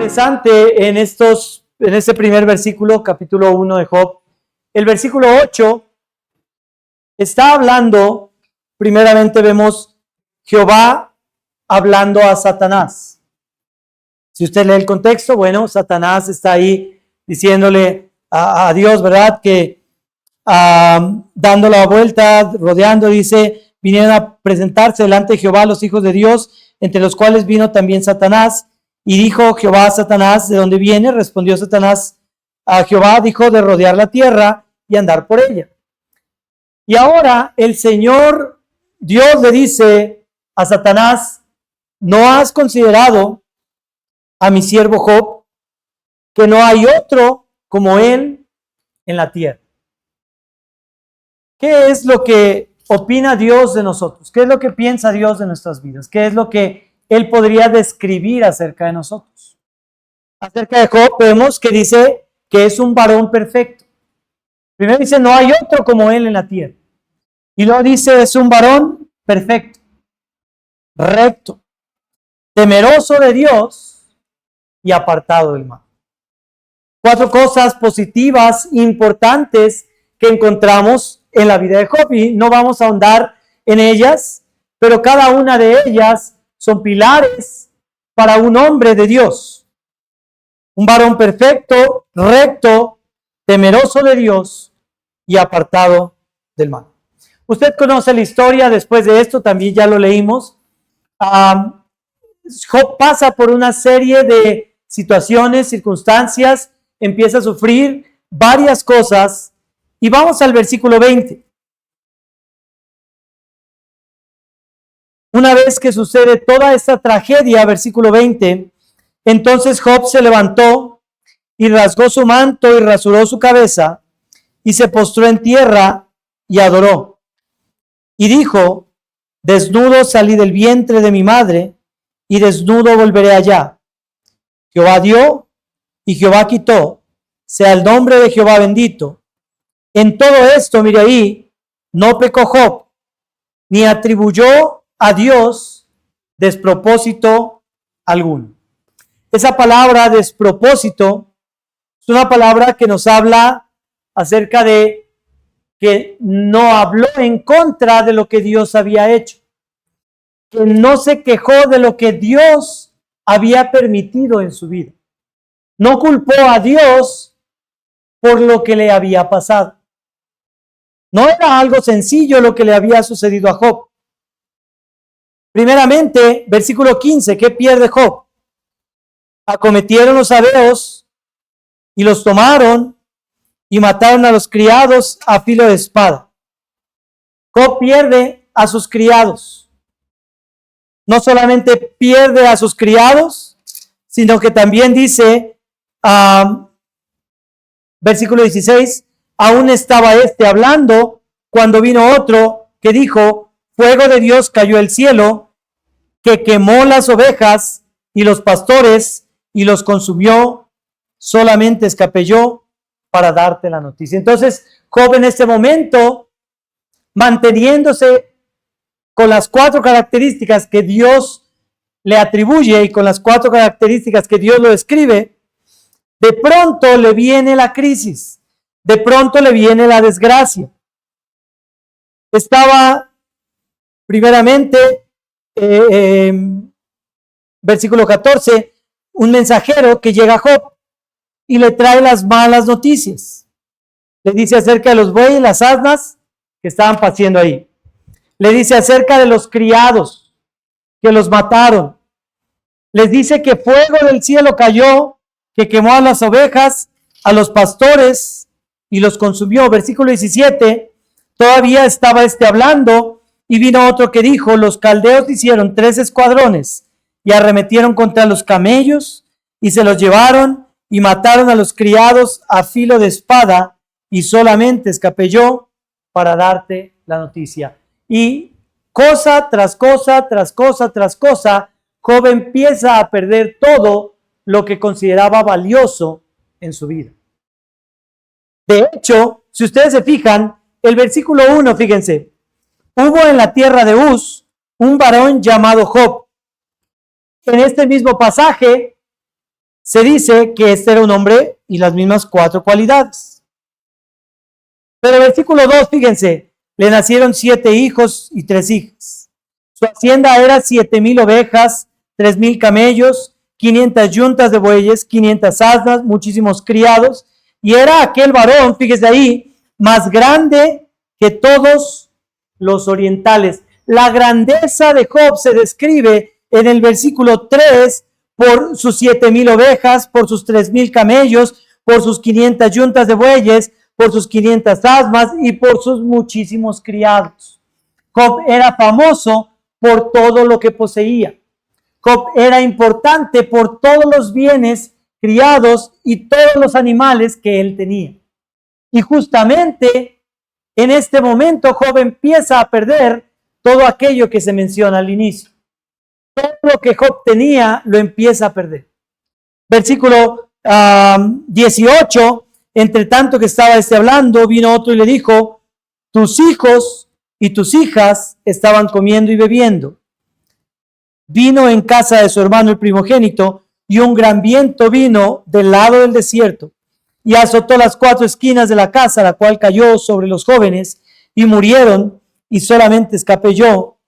Interesante en este primer versículo, capítulo 1 de Job. El versículo 8 está hablando, primeramente vemos Jehová hablando a Satanás. Si usted lee el contexto, bueno, Satanás está ahí diciéndole a Dios, ¿verdad? Que dando la vuelta, rodeando, dice, vinieron a presentarse delante de Jehová los hijos de Dios, entre los cuales vino también Satanás. Y dijo Jehová a Satanás, ¿de dónde viene? Respondió Satanás a Jehová, dijo, de rodear la tierra y andar por ella. Y ahora el Señor Dios le dice a Satanás, ¿no has considerado a mi siervo Job, que no hay otro como él en la tierra? ¿Qué es lo que opina Dios de nosotros? ¿Qué es lo que piensa Dios de nuestras vidas? ¿Qué es lo que Él podría describir acerca de nosotros? Acerca de Job vemos que dice que es un varón perfecto. Primero dice, no hay otro como él en la tierra. Y luego dice, es un varón perfecto, recto, temeroso de Dios y apartado del mal. 4 cosas positivas, importantes que encontramos en la vida de Job, y no vamos a ahondar en ellas, pero cada una de ellas son pilares para un hombre de Dios. Un varón perfecto, recto, temeroso de Dios y apartado del mal. Usted conoce la historia después de esto, también ya lo leímos. Job pasa por una serie de situaciones, circunstancias, empieza a sufrir varias cosas, y vamos al versículo 20. Una vez que sucede toda esta tragedia, versículo 20, entonces Job se levantó y rasgó su manto y rasuró su cabeza y se postró en tierra y adoró. Y dijo, desnudo salí del vientre de mi madre y desnudo volveré allá. Jehová dio y Jehová quitó, sea el nombre de Jehová bendito. En todo esto, mire ahí, no pecó Job, ni atribuyó a Dios despropósito alguno. Esa palabra despropósito es una palabra que nos habla acerca de que no habló en contra de lo que Dios había hecho, que no se quejó de lo que Dios había permitido en su vida. No culpó a Dios por lo que le había pasado. No era algo sencillo lo que le había sucedido a Job. Primeramente, versículo 15, ¿qué pierde Job? Acometieron los sabeos y los tomaron y mataron a los criados a filo de espada. Job pierde a sus criados. No solamente pierde a sus criados, sino que también dice, versículo 16, aún estaba hablando cuando vino otro que dijo, fuego de Dios cayó del cielo, que quemó las ovejas y los pastores y los consumió, solamente escapé yo para darte la noticia. Entonces, Job en este momento, manteniéndose con las 4 características que Dios le atribuye y con las 4 características que Dios lo describe, de pronto le viene la crisis, de pronto le viene la desgracia. Estaba primeramente, versículo 14, un mensajero que llega a Job y le trae las malas noticias. Le dice acerca de los bueyes y las asnas que estaban paciendo ahí. Le dice acerca de los criados que los mataron. Les dice que fuego del cielo cayó, que quemó a las ovejas, a los pastores y los consumió. Versículo 17, todavía estaba hablando y vino otro que dijo, los caldeos hicieron 3 escuadrones y arremetieron contra los camellos y se los llevaron y mataron a los criados a filo de espada y solamente escapé yo para darte la noticia. Y cosa tras cosa, tras cosa, tras cosa, Job empieza a perder todo lo que consideraba valioso en su vida. De hecho, si ustedes se fijan, el versículo 1, fíjense, hubo en la tierra de Uz un varón llamado Job. En este mismo pasaje se dice que este era un hombre y las mismas 4 cualidades. Pero el versículo 2, fíjense, le nacieron 7 hijos y 3 hijas. Su hacienda era 7,000 ovejas, 3,000 camellos, 500 yuntas de bueyes, 500 asnas, muchísimos criados. Y era aquel varón, fíjese ahí, más grande que todos los orientales. La grandeza de Job se describe en el versículo 3 por sus 7,000 ovejas, por sus 3,000 camellos, por sus 500 yuntas de bueyes, por sus 500 asnas y por sus muchísimos criados. Job era famoso por todo lo que poseía. Job era importante por todos los bienes criados y todos los animales que él tenía. Y justamente en este momento Job empieza a perder todo aquello que se menciona al inicio. Todo lo que Job tenía lo empieza a perder. Versículo 18, entre tanto que estaba hablando, vino otro y le dijo, tus hijos y tus hijas estaban comiendo y bebiendo. Vino en casa de su hermano el primogénito, y un gran viento vino del lado del desierto, y azotó las 4 esquinas de la casa, la cual cayó sobre los jóvenes, y murieron, y solamente escapé yo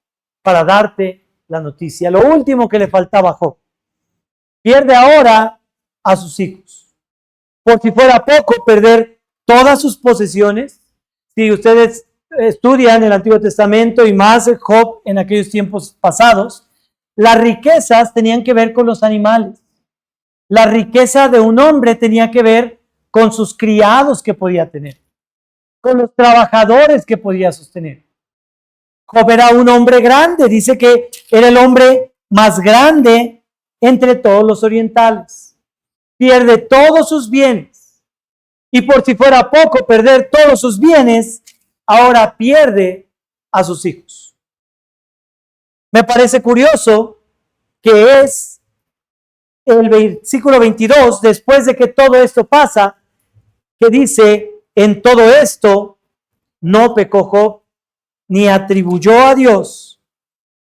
para darte la noticia. Lo último que le faltaba a Job. Pierde ahora a sus hijos. Por si fuera poco, perder todas sus posesiones. Si ustedes estudian el Antiguo Testamento y más Job en aquellos tiempos pasados, las riquezas tenían que ver con los animales. La riqueza de un hombre tenía que ver con sus criados que podía tener, con los trabajadores que podía sostener. Job era un hombre grande, dice que era el hombre más grande entre todos los orientales. Pierde todos sus bienes. Y por si fuera poco perder todos sus bienes, ahora pierde a sus hijos. Me parece curioso que es el versículo 22, después de que todo esto pasa, que dice, en todo esto no pecó Job, ni atribuyó a Dios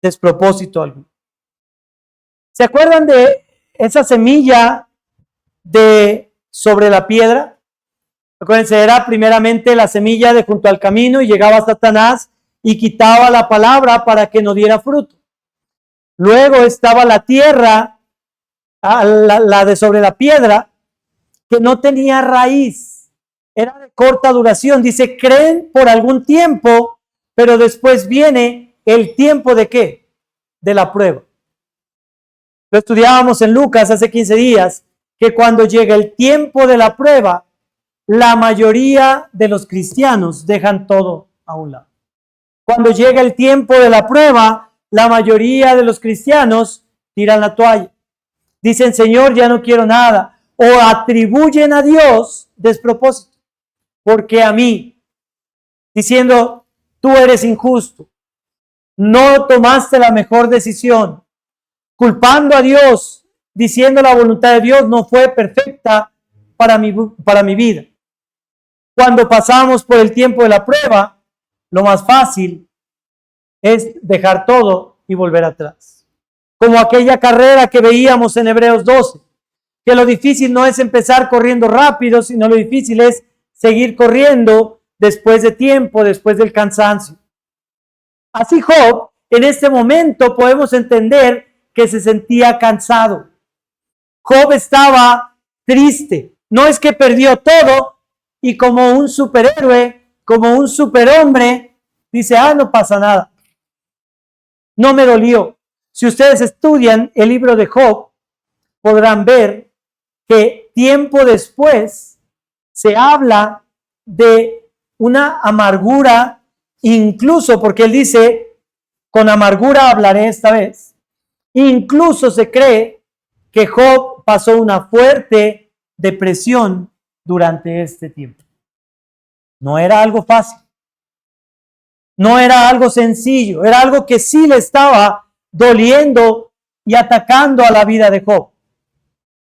despropósito alguno. ¿Se acuerdan de esa semilla de sobre la piedra? Acuérdense, era primeramente la semilla de junto al camino y llegaba Satanás y quitaba la palabra para que no diera fruto. Luego estaba la tierra, la de sobre la piedra, que no tenía raíz, era de corta duración. Dice, creen por algún tiempo, pero después viene el tiempo de ¿qué? De la prueba. Lo estudiábamos en Lucas hace 15 días, que cuando llega el tiempo de la prueba, la mayoría de los cristianos dejan todo a un lado. Cuando llega el tiempo de la prueba, la mayoría de los cristianos tiran la toalla. Dicen, Señor, ya no quiero nada. O atribuyen a Dios despropósito. Porque a mí, diciendo, tú eres injusto, no tomaste la mejor decisión, culpando a Dios, diciendo la voluntad de Dios no fue perfecta para mi vida. Cuando pasamos por el tiempo de la prueba, lo más fácil es dejar todo y volver atrás. Como aquella carrera que veíamos en Hebreos 12, que lo difícil no es empezar corriendo rápido, sino lo difícil es seguir corriendo después de tiempo, después del cansancio. Así Job, en este momento podemos entender que se sentía cansado. Job estaba triste. No es que perdió todo y como un superhéroe, como un superhombre, dice, no pasa nada. No me dolió. Si ustedes estudian el libro de Job, podrán ver que tiempo después se habla de una amargura, incluso porque él dice, con amargura hablaré esta vez. Incluso se cree que Job pasó una fuerte depresión durante este tiempo. No era algo fácil. No era algo sencillo. Era algo que sí le estaba doliendo y atacando a la vida de Job.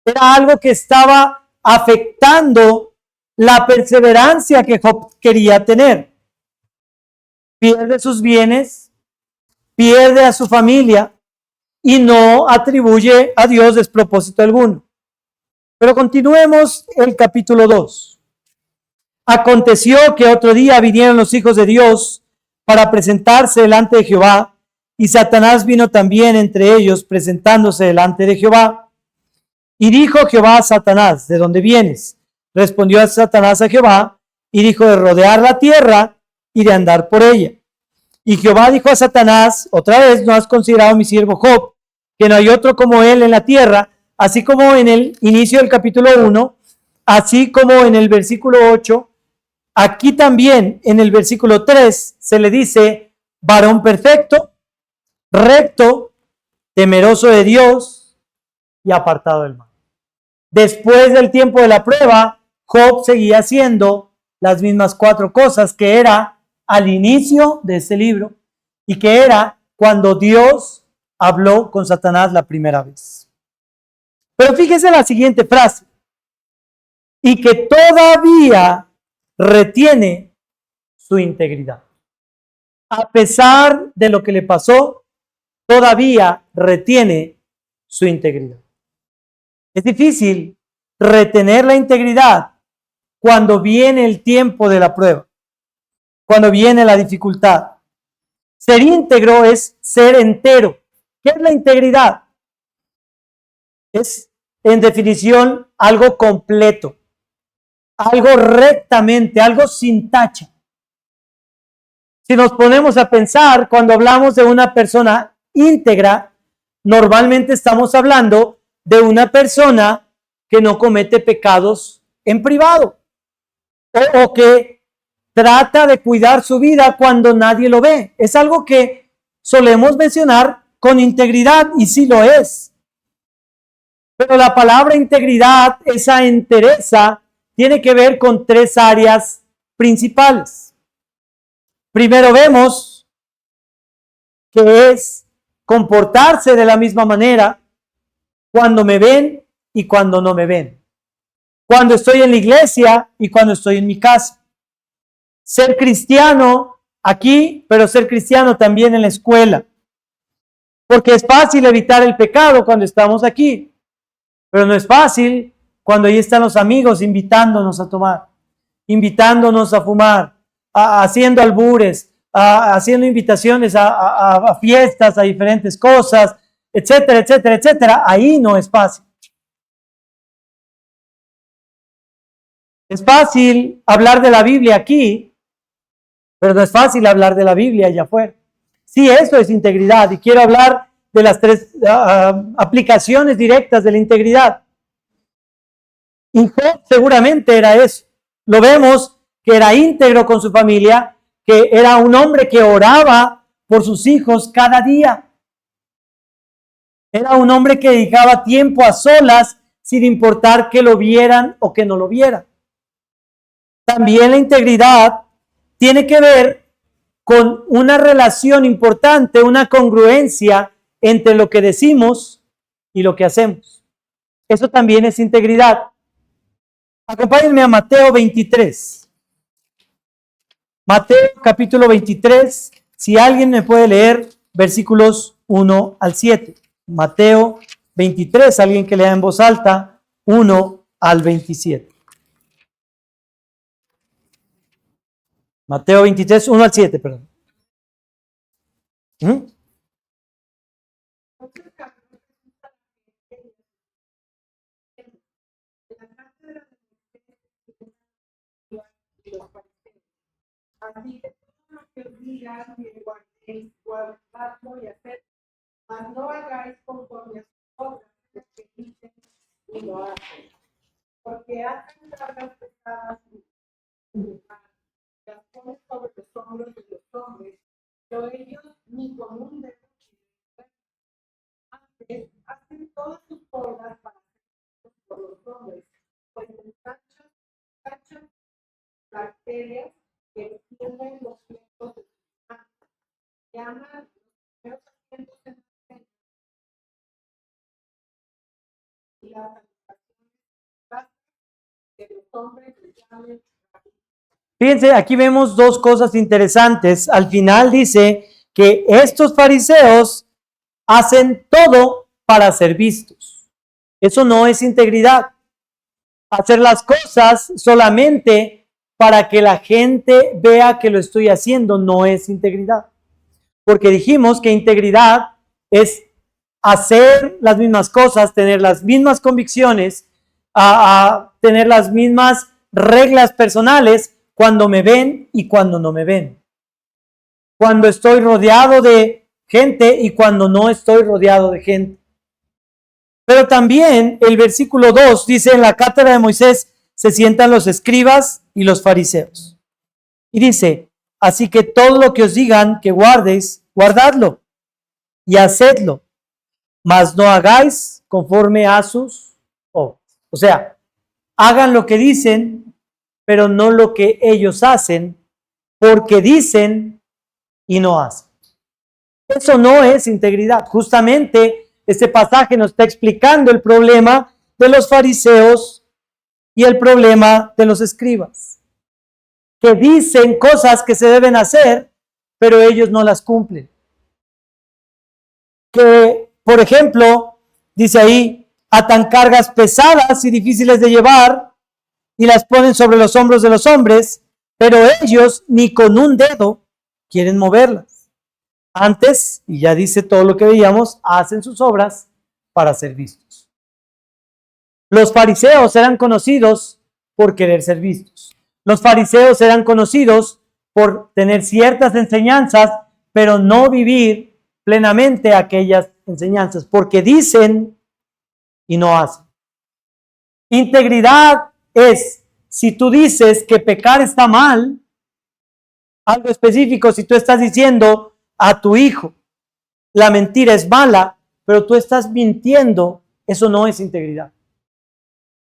Era algo que estaba afectando la perseverancia que Job quería tener. Pierde sus bienes, pierde a su familia y no atribuye a Dios despropósito alguno. Pero continuemos el capítulo 2. Aconteció que otro día vinieron los hijos de Dios para presentarse delante de Jehová, y Satanás vino también entre ellos presentándose delante de Jehová. Y dijo Jehová a Satanás: ¿de dónde vienes? Respondió a Satanás a Jehová y dijo: de rodear la tierra y de andar por ella. Y Jehová dijo a Satanás: otra vez, ¿no has considerado a mi siervo Job, que no hay otro como él en la tierra? Así como en el inicio del capítulo 1, así como en el versículo 8, aquí también en el versículo 3 se le dice varón perfecto, recto, temeroso de Dios y apartado del mal. Después del tiempo de la prueba, Job seguía haciendo las mismas 4 cosas que era al inicio de este libro y que era cuando Dios habló con Satanás la primera vez. Pero fíjese la siguiente frase: y que todavía retiene su integridad. A pesar de lo que le pasó, todavía retiene su integridad. Es difícil retener la integridad cuando viene el tiempo de la prueba, cuando viene la dificultad. Ser íntegro es ser entero. ¿Qué es la integridad? Es, en definición, algo completo, algo rectamente, algo sin tacha. Si nos ponemos a pensar, cuando hablamos de una persona íntegra, normalmente estamos hablando de una persona que no comete pecados en privado o que trata de cuidar su vida cuando nadie lo ve. Es algo que solemos mencionar con integridad, y sí lo es. Pero la palabra integridad, esa entereza, tiene que ver con 3 áreas principales. Primero vemos que es comportarse de la misma manera cuando me ven y cuando no me ven. Cuando estoy en la iglesia y cuando estoy en mi casa. Ser cristiano aquí, pero ser cristiano también en la escuela. Porque es fácil evitar el pecado cuando estamos aquí, pero no es fácil cuando ahí están los amigos invitándonos a tomar, invitándonos a fumar, haciendo albures, haciendo invitaciones a fiestas, a diferentes cosas, etcétera, etcétera, etcétera. Ahí no es fácil. Es fácil hablar de la Biblia aquí, pero no es fácil hablar de la Biblia allá afuera. Sí, eso es integridad, y quiero hablar de las 3 aplicaciones directas de la integridad. Y Job seguramente era eso. Lo vemos que era íntegro con su familia, que era un hombre que oraba por sus hijos cada día. Era un hombre que dedicaba tiempo a solas sin importar que lo vieran o que no lo vieran. También la integridad tiene que ver con una relación importante, una congruencia entre lo que decimos y lo que hacemos. Eso también es integridad. Acompáñenme a Mateo 23. Mateo capítulo 23. Si alguien me puede leer versículos 1 al 7. Mateo 23, alguien que lea en voz alta, 1 al 27. Mateo 23, 1 al 7, perdón. Así que todo lo que os digan, guardadlo y haced, mas no hagáis conforme a sus obras, que dicen y lo hacen. Porque hacen cargas pesadas y las ponen sobre los hombros de los hombres, pero ellos ni con un dedo hacen todas sus obras para hacer por los hombres, pues tachan bacterias que tienen los flecos de sus manos. Llaman los primeros asientos en y las habitaciones que los hombres les llamen. Fíjense, aquí vemos 2 cosas interesantes. Al final dice que estos fariseos hacen todo para ser vistos. Eso no es integridad. Hacer las cosas solamente para que la gente vea que lo estoy haciendo no es integridad. Porque dijimos que integridad es hacer las mismas cosas, tener las mismas convicciones, a tener las mismas reglas personales cuando me ven y cuando no me ven. Cuando estoy rodeado de gente y cuando no estoy rodeado de gente. Pero también el versículo 2 dice: en la cátedra de Moisés se sientan los escribas y los fariseos. Y dice: así que todo lo que os digan que guardéis, guardadlo y hacedlo, mas no hagáis conforme a sus obras. O sea, hagan lo que dicen, pero no lo que ellos hacen, porque dicen y no hacen. Eso no es integridad. Justamente este pasaje nos está explicando el problema de los fariseos y el problema de los escribas, que dicen cosas que se deben hacer, pero ellos no las cumplen. Que, por ejemplo, dice ahí, atan cargas pesadas y difíciles de llevar y las ponen sobre los hombros de los hombres, pero ellos ni con un dedo quieren moverlas. Antes, y ya dice todo lo que veíamos, hacen sus obras para ser vistos. Los fariseos eran conocidos por querer ser vistos. Los fariseos eran conocidos por tener ciertas enseñanzas, pero no vivir plenamente aquellas enseñanzas, porque dicen y no hacen. Integridad es, si tú dices que pecar está mal, algo específico, si tú estás diciendo a tu hijo, la mentira es mala, pero tú estás mintiendo, eso no es integridad.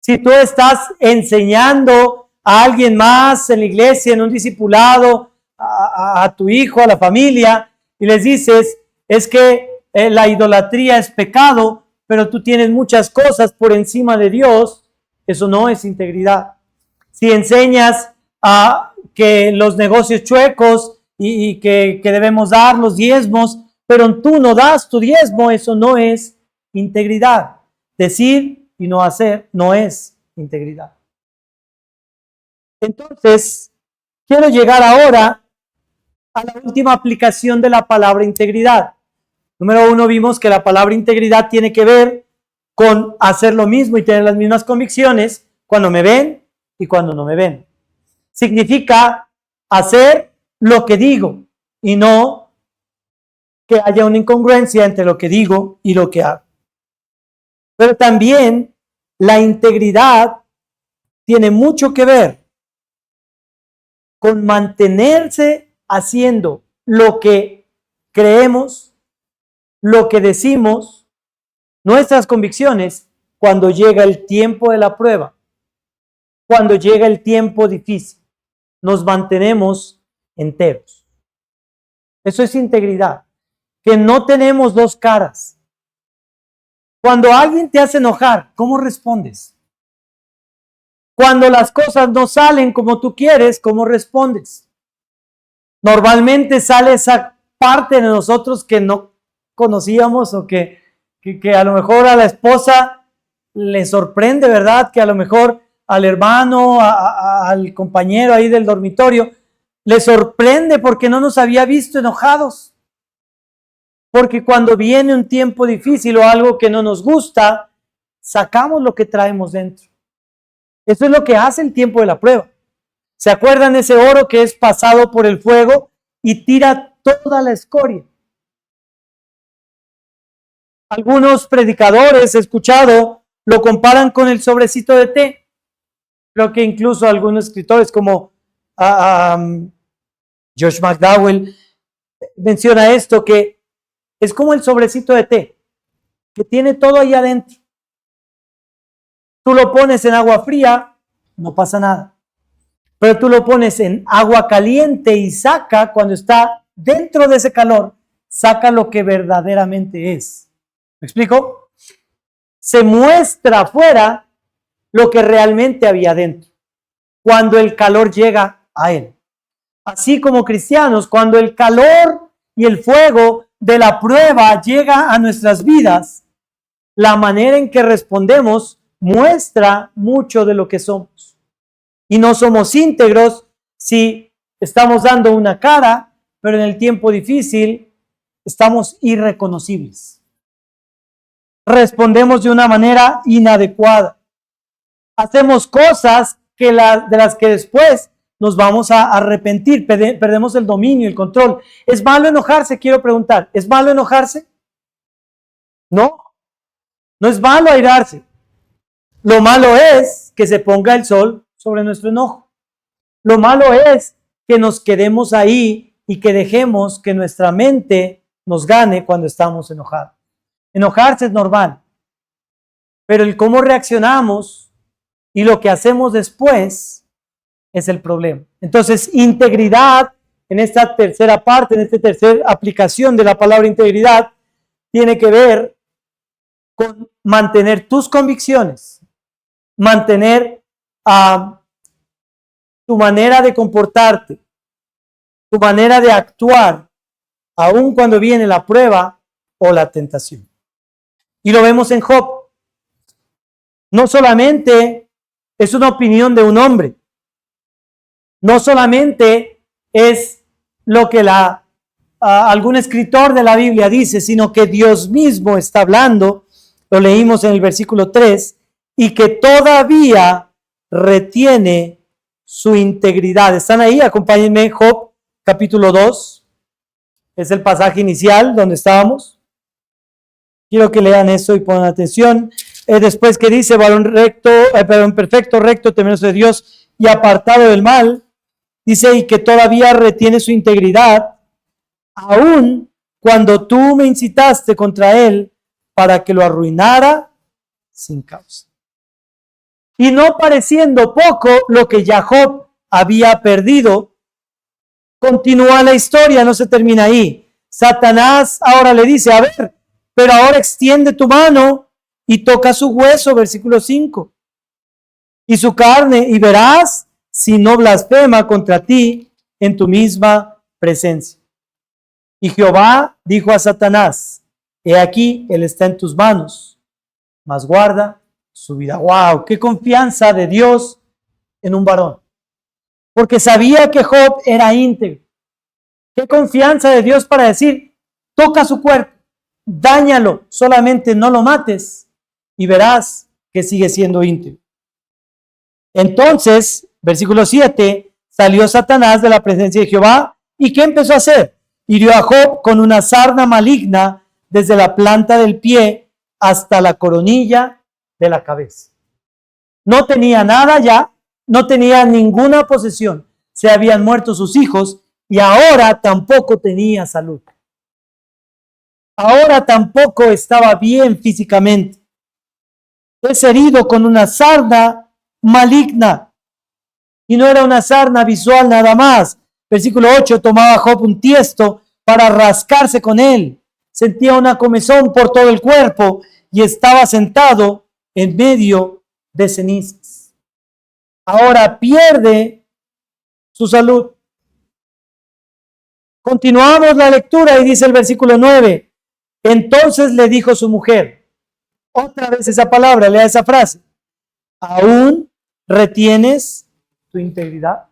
Si tú estás enseñando a alguien más en la iglesia, en un discipulado, a tu hijo, a la familia, y les dices, es que la idolatría es pecado, pero tú tienes muchas cosas por encima de Dios, eso no es integridad. Si enseñas a que los negocios chuecos y que debemos dar los diezmos, pero tú no das tu diezmo, eso no es integridad. Decir y no hacer no es integridad. Entonces, quiero llegar ahora a la última aplicación de la palabra integridad. Número 1, vimos que la palabra integridad tiene que ver con hacer lo mismo y tener las mismas convicciones cuando me ven y cuando no me ven. Significa hacer lo que digo y no que haya una incongruencia entre lo que digo y lo que hago. Pero también la integridad tiene mucho que ver con mantenerse haciendo lo que creemos, lo que decimos, nuestras convicciones, cuando llega el tiempo de la prueba, cuando llega el tiempo difícil, nos mantenemos enteros. Eso es integridad, que no tenemos dos caras. Cuando alguien te hace enojar, ¿cómo respondes? Cuando las cosas no salen como tú quieres, ¿cómo respondes? Normalmente sale esa parte de nosotros que no conocíamos o que a lo mejor a la esposa le sorprende, ¿verdad? Que a lo mejor al hermano, al compañero ahí del dormitorio, le sorprende porque no nos había visto enojados. Porque cuando viene un tiempo difícil o algo que no nos gusta, sacamos lo que traemos dentro. Eso es lo que hace el tiempo de la prueba. ¿Se acuerdan ese oro que es pasado por el fuego y tira toda la escoria? Algunos predicadores, he escuchado, lo comparan con el sobrecito de té. Creo que incluso algunos escritores como Josh McDowell menciona esto, que es como el sobrecito de té, que tiene todo ahí adentro. Tú lo pones en agua fría, no pasa nada. Pero tú lo pones en agua caliente y saca, cuando está dentro de ese calor, saca lo que verdaderamente es. ¿Me explico? Se muestra afuera lo que realmente había dentro, cuando el calor llega a él. Así como cristianos, cuando el calor y el fuego de la prueba llega a nuestras vidas, la manera en que respondemos muestra mucho de lo que somos. Y no somos íntegros si estamos dando una cara, pero en el tiempo difícil estamos irreconocibles. Respondemos de una manera inadecuada. Hacemos cosas de las que después nos vamos a arrepentir, perdemos el dominio, el control. ¿Es malo enojarse? Quiero preguntar, ¿es malo enojarse? No, no es malo airarse. Lo malo es que se ponga el sol sobre nuestro enojo. Lo malo es que nos quedemos ahí y que dejemos que nuestra mente nos gane cuando estamos enojados. Enojarse es normal, pero el cómo reaccionamos y lo que hacemos después es el problema. Entonces, integridad, en esta tercera parte, en esta tercera aplicación de la palabra integridad, tiene que ver con mantener tus convicciones, mantener tu manera de comportarte, tu manera de actuar, aun cuando viene la prueba o la tentación. Y lo vemos en Job. No solamente es una opinión de un hombre, no solamente es lo que algún escritor de la Biblia dice, sino que Dios mismo está hablando, lo leímos en el versículo 3, y que todavía retiene su integridad. ¿Están ahí? Acompáñenme, Job, capítulo 2. Es el pasaje inicial donde estábamos. Quiero que lean eso y pongan atención. Después que dice, varón recto, perfecto, recto, temeroso de Dios y apartado del mal, dice, y que todavía retiene su integridad, aun cuando tú me incitaste contra él para que lo arruinara sin causa. Y no pareciendo poco lo que ya Job había perdido, continúa la historia, no se termina ahí. Satanás ahora le dice, a ver, pero ahora extiende tu mano y toca su hueso, versículo 5, y su carne, y verás si no blasfema contra ti en tu misma presencia. Y Jehová dijo a Satanás, he aquí, él está en tus manos, mas guarda su vida. ¡Wow! ¡Qué confianza de Dios en un varón! Porque sabía que Job era íntegro. ¡Qué confianza de Dios para decir, toca su cuerpo, dáñalo, solamente no lo mates y verás que sigue siendo íntegro! Entonces, versículo 7, salió Satanás de la presencia de Jehová, ¿y qué empezó a hacer? Hirió a Job con una sarna maligna desde la planta del pie hasta la coronilla de la cabeza. No tenía nada ya, no tenía ninguna posesión, se habían muerto sus hijos y ahora tampoco tenía salud. Ahora tampoco estaba bien físicamente. Es herido con una sarna maligna. Y no era una sarna visual nada más. Versículo 8, tomaba Job un tiesto para rascarse con él. Sentía una comezón por todo el cuerpo y estaba sentado en medio de cenizas. Ahora pierde su salud. Continuamos la lectura y dice el versículo 9. Entonces le dijo su mujer, otra vez esa palabra, lea esa frase, ¿aún retienes tu integridad?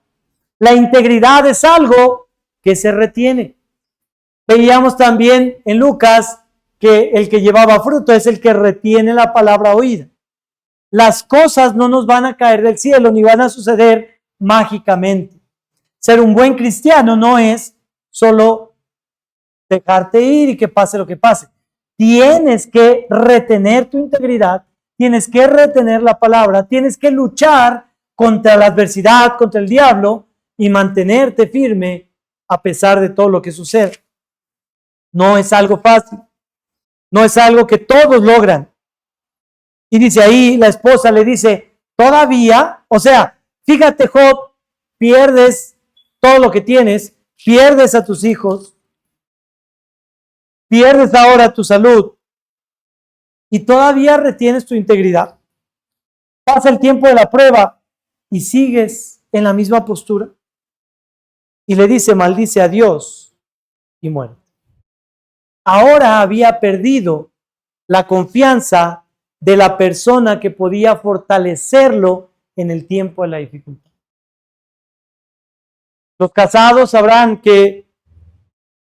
La integridad es algo que se retiene. Veíamos también en Lucas que el que llevaba fruto es el que retiene la palabra oída. Las cosas no nos van a caer del cielo ni van a suceder mágicamente. Ser un buen cristiano no es solo dejarte ir y que pase lo que pase. Tienes que retener tu integridad, tienes que retener la palabra, tienes que luchar contra la adversidad, contra el diablo y mantenerte firme a pesar de todo lo que sucede. No es algo fácil, no es algo que todos logran. Y dice ahí, la esposa le dice, todavía, o sea, fíjate Job, pierdes todo lo que tienes, pierdes a tus hijos, pierdes ahora tu salud y todavía retienes tu integridad. Pasa el tiempo de la prueba y sigues en la misma postura. Y le dice, maldice a Dios y muere. Ahora había perdido la confianza de la persona que podía fortalecerlo en el tiempo de la dificultad. Los casados sabrán que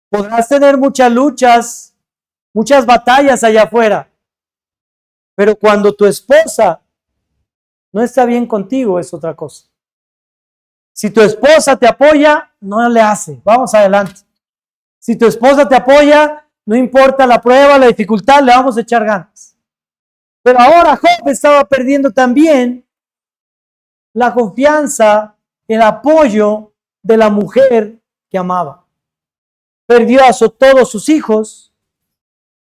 podrás tener muchas luchas, muchas batallas allá afuera, pero cuando tu esposa no está bien contigo es otra cosa. Si tu esposa te apoya, no le hace, vamos adelante. Si tu esposa te apoya, no importa la prueba, la dificultad, le vamos a echar ganas. Pero ahora Job estaba perdiendo también la confianza, el apoyo de la mujer que amaba. Perdió a todos sus hijos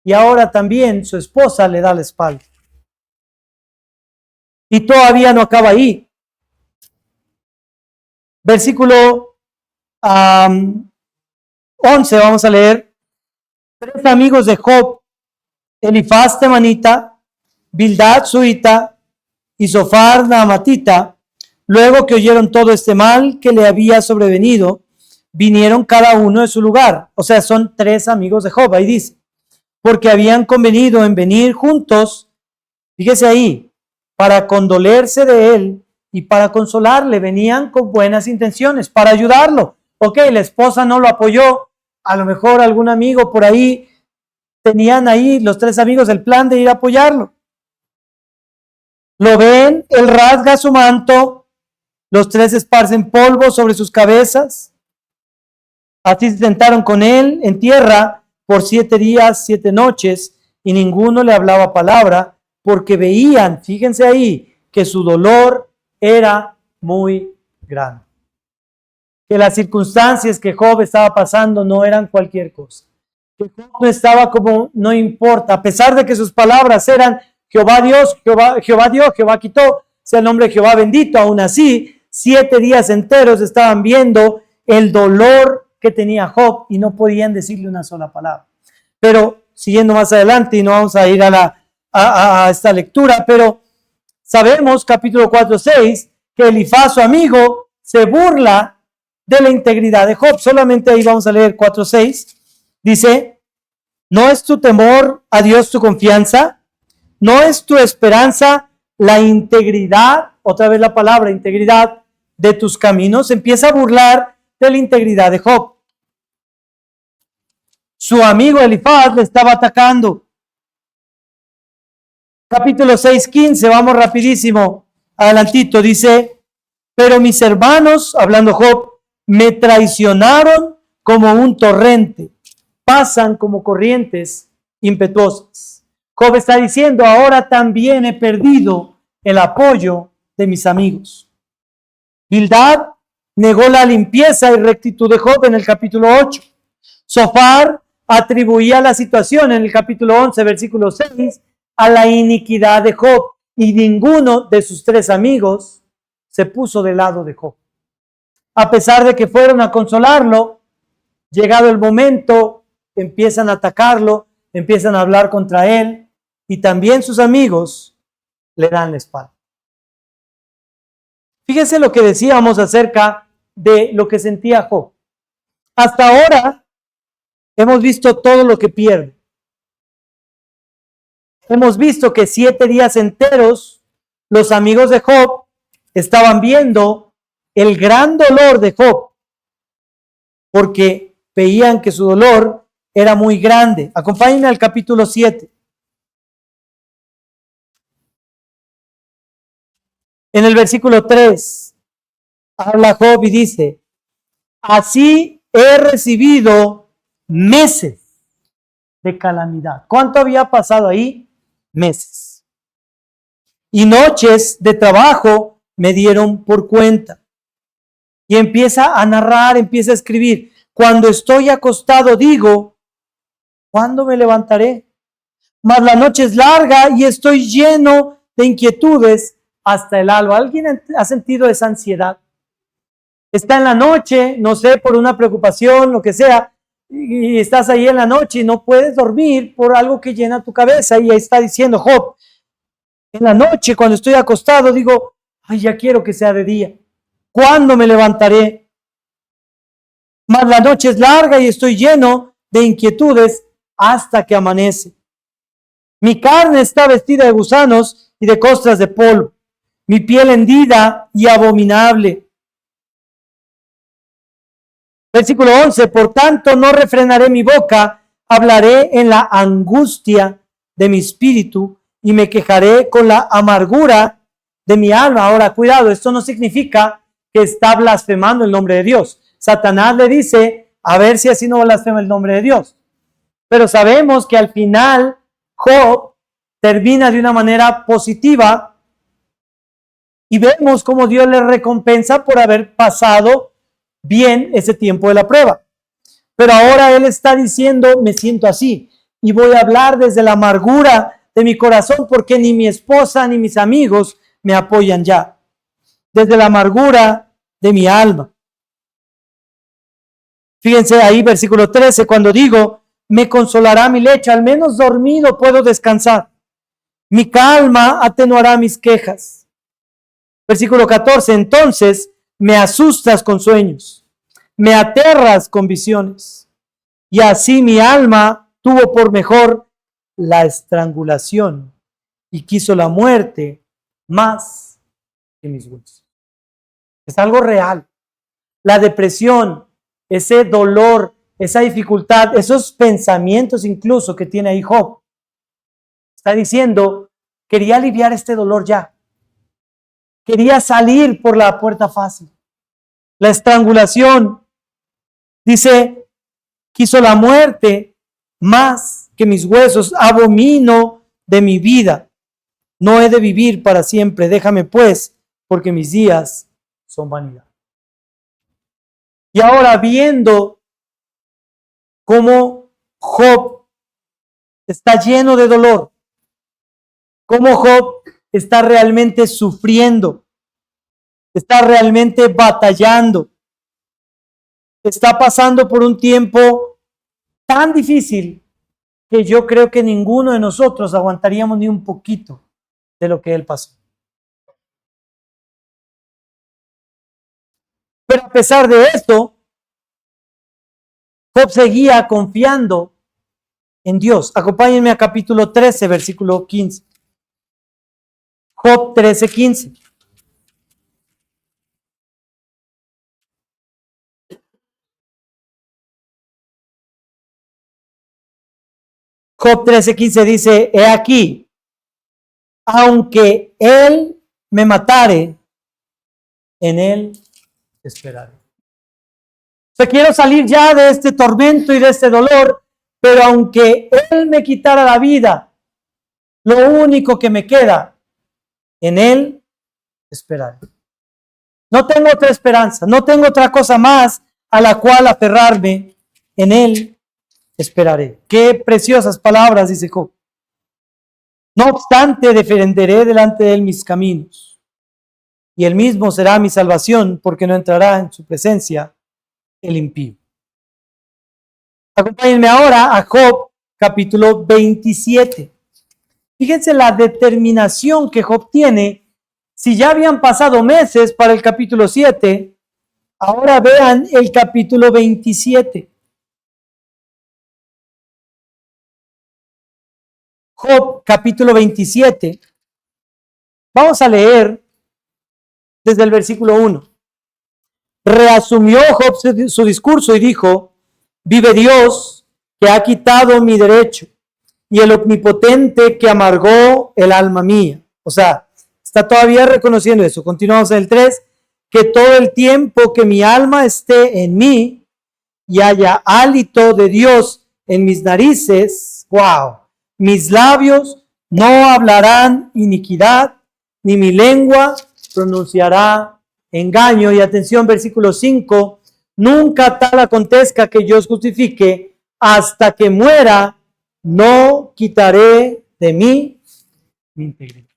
y ahora también su esposa le da la espalda. Y todavía no acaba ahí. Versículo 11, vamos a leer. 3 amigos de Job, Elifaz temanita, Bildad suita y Zofar naamatita, luego que oyeron todo este mal que le había sobrevenido, vinieron cada uno de su lugar. O sea, son 3 amigos de Job, ahí dice, porque habían convenido en venir juntos, fíjese ahí, para condolerse de él y para consolarle. Venían con buenas intenciones, para ayudarlo. Ok, la esposa no lo apoyó, a lo mejor algún amigo por ahí, tenían ahí los 3 amigos el plan de ir a apoyarlo. Lo ven, él rasga su manto, los 3 esparcen polvo sobre sus cabezas. Así se sentaron con él en tierra por 7 días, 7 noches, y ninguno le hablaba palabra, porque veían, fíjense ahí, que su dolor era muy grande. Que las circunstancias que Job estaba pasando no eran cualquier cosa. Que Job no estaba como, no importa, a pesar de que sus palabras eran Jehová Dios, Jehová dio, Jehová quitó, sea el nombre de Jehová bendito, aún así, 7 días enteros estaban viendo el dolor que tenía Job y no podían decirle una sola palabra. Pero siguiendo más adelante, y no vamos a ir a esta lectura, pero sabemos, capítulo 4:6, que Elifaz, su amigo, se burla de la integridad de Job. Solamente ahí vamos a leer 4:6. Dice, ¿no es tu temor a Dios tu confianza? ¿No es tu esperanza la integridad? Otra vez la palabra integridad de tus caminos. Empieza a burlar de la integridad de Job. Su amigo Elifaz le estaba atacando. Capítulo 6:15, vamos rapidísimo, adelantito, dice, pero mis hermanos, hablando Job, me traicionaron como un torrente, pasan como corrientes impetuosas. Job está diciendo, ahora también he perdido el apoyo de mis amigos. Bildad negó la limpieza y rectitud de Job en el capítulo 8. Zofar atribuía la situación en el capítulo 11, versículo 6, a la iniquidad de Job, y ninguno de sus 3 amigos se puso del lado de Job. A pesar de que fueron a consolarlo, llegado el momento, empiezan a atacarlo, empiezan a hablar contra él, y también sus amigos le dan la espalda. Fíjense lo que decíamos acerca de lo que sentía Job. Hasta ahora hemos visto todo lo que pierde. Hemos visto que 7 días enteros los amigos de Job estaban viendo el gran dolor de Job, porque veían que su dolor era muy grande. Acompáñenme al capítulo 7. En el versículo 3, habla Job y dice, así he recibido meses de calamidad. ¿Cuánto había pasado ahí? Meses. Y noches de trabajo me dieron por cuenta. Y empieza a narrar, empieza a escribir. Cuando estoy acostado digo, ¿cuándo me levantaré? Mas la noche es larga y estoy lleno de inquietudes hasta el alba. ¿Alguien ha sentido esa ansiedad? Está en la noche, no sé, por una preocupación, lo que sea, y estás ahí en la noche y no puedes dormir por algo que llena tu cabeza. Y ahí está diciendo Job, en la noche cuando estoy acostado digo, ay, ya quiero que sea de día. ¿Cuándo me levantaré? Mas la noche es larga y estoy lleno de inquietudes hasta que amanece. Mi carne está vestida de gusanos y de costras de polvo, mi piel hendida y abominable. Versículo 11, por tanto no refrenaré mi boca, hablaré en la angustia de mi espíritu y me quejaré con la amargura de mi alma. Ahora, cuidado, esto no significa que está blasfemando el nombre de Dios. Satanás le dice, a ver si así no blasfema el nombre de Dios. Pero sabemos que al final Job termina de una manera positiva y vemos cómo Dios le recompensa por haber pasado bien ese tiempo de la prueba. Pero ahora él está diciendo, me siento así y voy a hablar desde la amargura de mi corazón porque ni mi esposa ni mis amigos me apoyan ya. Desde la amargura de mi alma. Fíjense ahí, versículo 13, cuando digo, me consolará mi leche, al menos dormido puedo descansar. Mi calma atenuará mis quejas. Versículo 14, entonces me asustas con sueños, me aterras con visiones. Y así mi alma tuvo por mejor la estrangulación y quiso la muerte más que mis huesos. Es algo real. La depresión, ese dolor, esa dificultad, esos pensamientos incluso que tiene ahí Job. Está diciendo, quería aliviar este dolor ya. Quería salir por la puerta fácil. La estrangulación, dice, quiso la muerte más que mis huesos, abomino de mi vida. No he de vivir para siempre, déjame pues, porque mis días son vanidad. Y ahora viendo cómo Job está lleno de dolor, cómo Job está realmente sufriendo, está realmente batallando, está pasando por un tiempo tan difícil que yo creo que ninguno de nosotros aguantaríamos ni un poquito de lo que él pasó. Pero a pesar de esto, Job seguía confiando en Dios. Acompáñenme a capítulo 13, versículo 15. Job 13, 15. Job 13, 15 dice, he aquí, aunque él me matare, en él esperaré. O sea, quiero salir ya de este tormento y de este dolor, pero aunque él me quitara la vida, lo único que me queda, en él esperaré. No tengo otra esperanza, no tengo otra cosa más a la cual aferrarme, en él esperaré. Qué preciosas palabras, dice Job. No obstante, defenderé delante de él mis caminos, y él mismo será mi salvación, porque no entrará en su presencia el impío. Acompáñenme ahora a Job, capítulo 27. Fíjense la determinación que Job tiene. Si ya habían pasado meses para el capítulo 7, ahora vean el capítulo 27. Job, capítulo 27. Vamos a leer desde el versículo 1. Reasumió Job su discurso y dijo, vive Dios que ha quitado mi derecho y el omnipotente que amargó el alma mía. O sea, está todavía reconociendo eso. Continuamos en el 3, que todo el tiempo que mi alma esté en mí y haya hálito de Dios en mis narices, wow, mis labios no hablarán iniquidad, ni mi lengua pronunciará engaño. Y atención, versículo 5, nunca tal acontezca que yo os justifique, hasta que muera, no quitaré de mí mi integridad.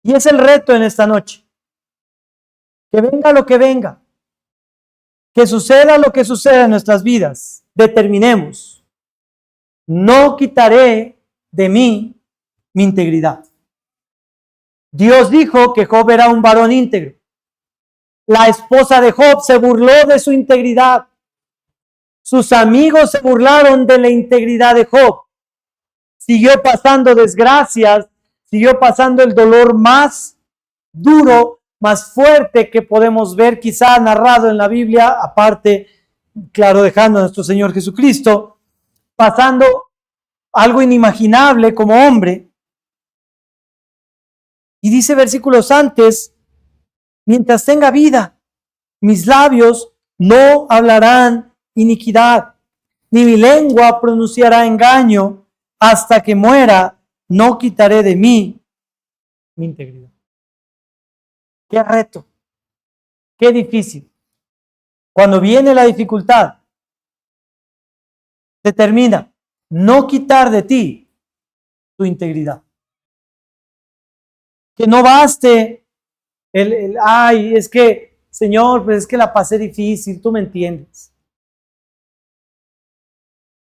Y es el reto en esta noche. Que venga lo que venga, que suceda lo que suceda en nuestras vidas, determinemos, no quitaré de mí mi integridad. Dios dijo que Job era un varón íntegro. La esposa de Job se burló de su integridad. Sus amigos se burlaron de la integridad de Job. siguió pasando desgracias, siguió pasando el dolor más duro, más fuerte que podemos ver quizá narrado en la Biblia, aparte, claro, dejando a nuestro Señor Jesucristo, pasando algo inimaginable como hombre. Y dice versículos antes, mientras tenga vida, mis labios no hablarán iniquidad, ni mi lengua pronunciará engaño, hasta que muera, no quitaré de mí mi integridad. Qué reto, qué difícil. Cuando viene la dificultad, determina no quitar de ti tu integridad. Que no baste ay, es que, Señor, pues es que la pasé difícil, tú me entiendes.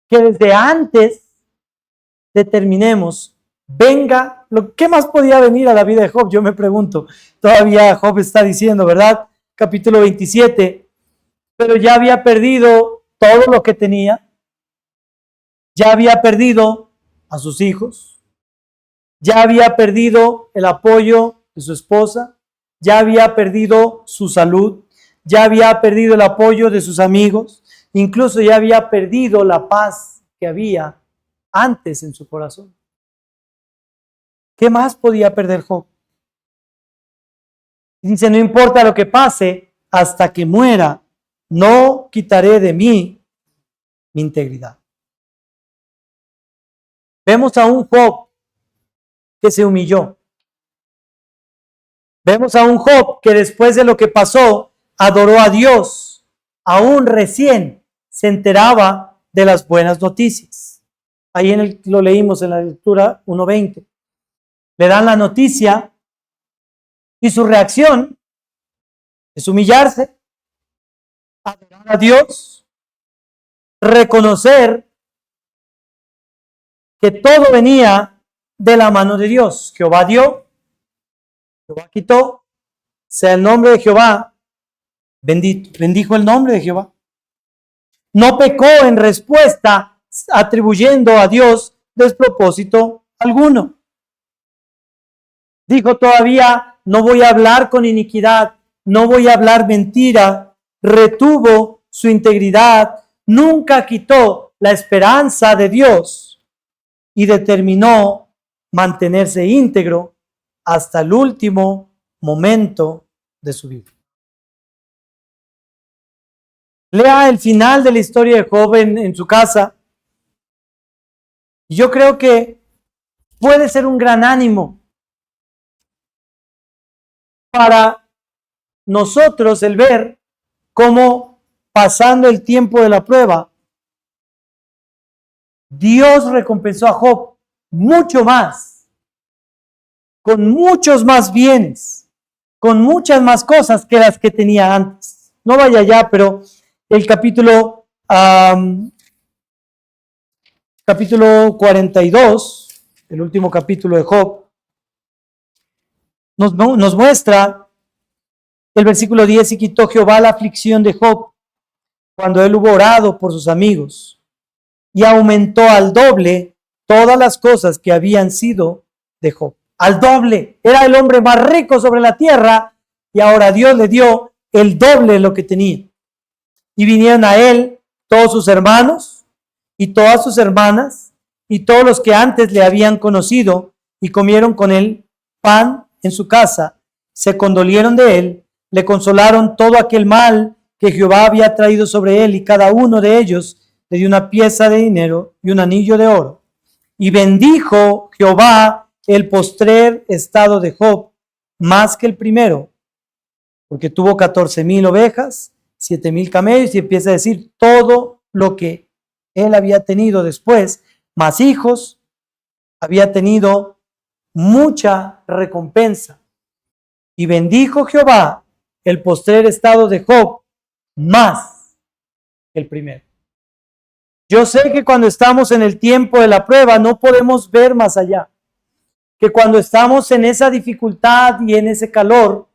Que desde antes determinemos, venga, ¿qué más podía venir a la vida de Job? Yo me pregunto, todavía Job está diciendo, ¿verdad? Capítulo 27, pero ya había perdido todo lo que tenía, ya había perdido a sus hijos, ya había perdido el apoyo de su esposa, ya había perdido su salud, ya había perdido el apoyo de sus amigos, incluso ya había perdido la paz que había antes en su corazón. ¿Qué más podía perder Job? Dice, no importa lo que pase, hasta que muera, no quitaré de mí mi integridad. Vemos a un Job que se humilló. Vemos a un Job que después de lo que pasó, adoró a Dios. Aún recién se enteraba de las buenas noticias. Ahí lo leímos en la lectura 1:20. Le dan la noticia y su reacción es humillarse, adorar a Dios, reconocer que todo venía de la mano de Dios. Jehová dio, Jehová quitó, sea el nombre de Jehová bendito. Bendijo el nombre de Jehová. No pecó en respuesta atribuyendo a Dios despropósito alguno. Dijo todavía, no voy a hablar con iniquidad, no voy a hablar mentira. Retuvo su integridad, nunca quitó la esperanza de Dios y determinó mantenerse íntegro hasta el último momento de su vida. Lea el final de la historia de Job en su casa. Yo creo que puede ser un gran ánimo para nosotros el ver cómo pasando el tiempo de la prueba, Dios recompensó a Job mucho más, con muchos más bienes, con muchas más cosas que las que tenía antes. No vaya allá, pero el capítulo 42, el último capítulo de Job, nos muestra el versículo 10, y quitó Jehová la aflicción de Job cuando él hubo orado por sus amigos, y aumentó al doble todas las cosas que habían sido de Job. Al doble, era el hombre más rico sobre la tierra, y ahora Dios le dio el doble de lo que tenía. Y vinieron a él todos sus hermanos y todas sus hermanas y todos los que antes le habían conocido, y comieron con él pan en su casa, se condolieron de él, le consolaron todo aquel mal que Jehová había traído sobre él, y cada uno de ellos le dio una pieza de dinero y un anillo de oro. Y bendijo Jehová el postrer estado de Job más que el primero, porque tuvo 14,000 ovejas, 7,000 camellos, y empieza a decir todo lo que él había tenido después, más hijos, había tenido mucha recompensa. Y bendijo Jehová el postrer estado de Job más que el primero. Yo sé que cuando estamos en el tiempo de la prueba no podemos ver más allá. Que cuando estamos en esa dificultad y en ese calor,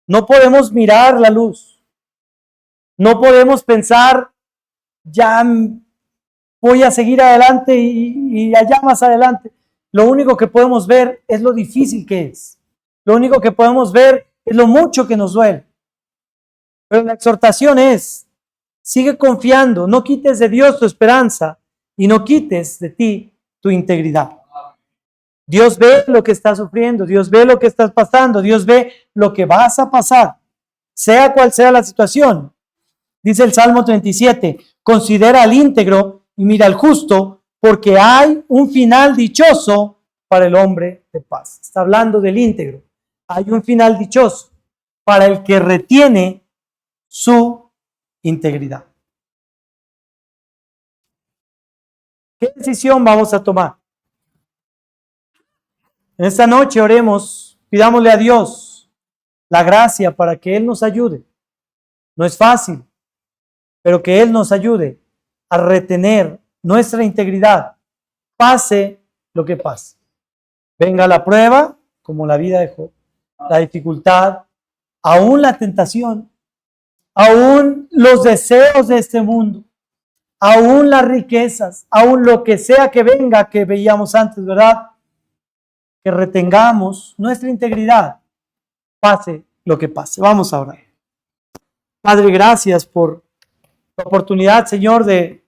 no podemos mirar la luz. No podemos pensar, ya voy a seguir adelante y allá más adelante. Lo único que podemos ver es lo difícil que es. Lo único que podemos ver es lo mucho que nos duele. Pero la exhortación es, sigue confiando, no quites de Dios tu esperanza y no quites de ti tu integridad. Dios ve lo que estás sufriendo, Dios ve lo que estás pasando, Dios ve lo que vas a pasar, sea cual sea la situación. Dice el Salmo 37, considera al íntegro y mira al justo, porque hay un final dichoso para el hombre de paz. Está hablando del íntegro. Hay un final dichoso para el que retiene su integridad. ¿Qué decisión vamos a tomar? En esta noche oremos, pidámosle a Dios la gracia para que Él nos ayude. No es fácil, pero que Él nos ayude a retener nuestra integridad, pase lo que pase. Venga la prueba, como la vida de Job, la dificultad, aún la tentación, aún los deseos de este mundo, aún las riquezas, aún lo que sea que venga, que veíamos antes, ¿verdad? Que retengamos nuestra integridad, pase lo que pase. Vamos a orar. Padre, gracias por la oportunidad, Señor, de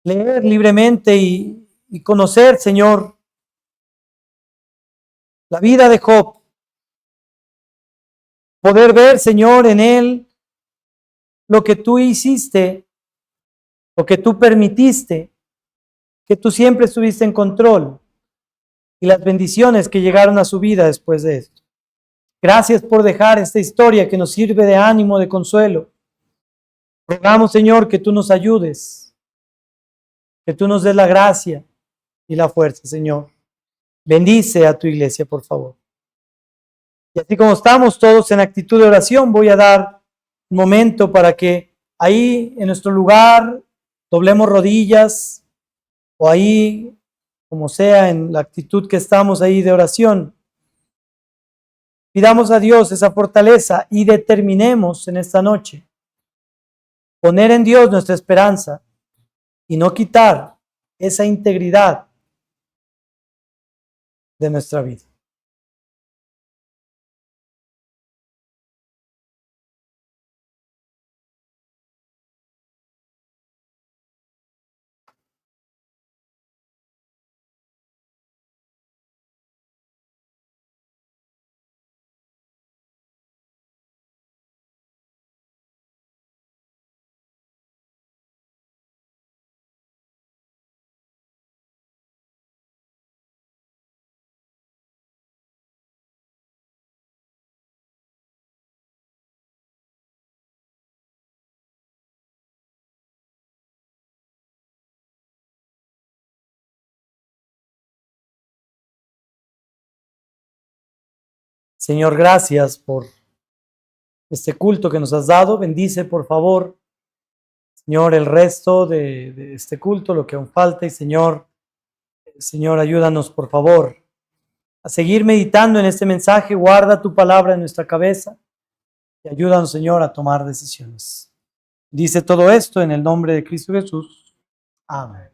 leer libremente y conocer, Señor, la vida de Job. Poder ver, Señor, en él lo que tú hiciste, lo que tú permitiste, que tú siempre estuviste en control y las bendiciones que llegaron a su vida después de esto. Gracias por dejar esta historia que nos sirve de ánimo, de consuelo. Rogamos, Señor, que tú nos ayudes, que tú nos des la gracia y la fuerza, Señor. Bendice a tu iglesia, por favor. Y así como estamos todos en actitud de oración, voy a dar un momento para que ahí en nuestro lugar doblemos rodillas o ahí, como sea, en la actitud que estamos ahí de oración. Pidamos a Dios esa fortaleza y determinemos en esta noche poner en Dios nuestra esperanza y no quitar esa integridad de nuestra vida. Señor, gracias por este culto que nos has dado. Bendice, por favor, Señor, el resto de este culto, lo que aún falta. Y Señor, ayúdanos, por favor, a seguir meditando en este mensaje. Guarda tu palabra en nuestra cabeza y ayúdanos, Señor, a tomar decisiones. Dice todo esto en el nombre de Cristo Jesús. Amén.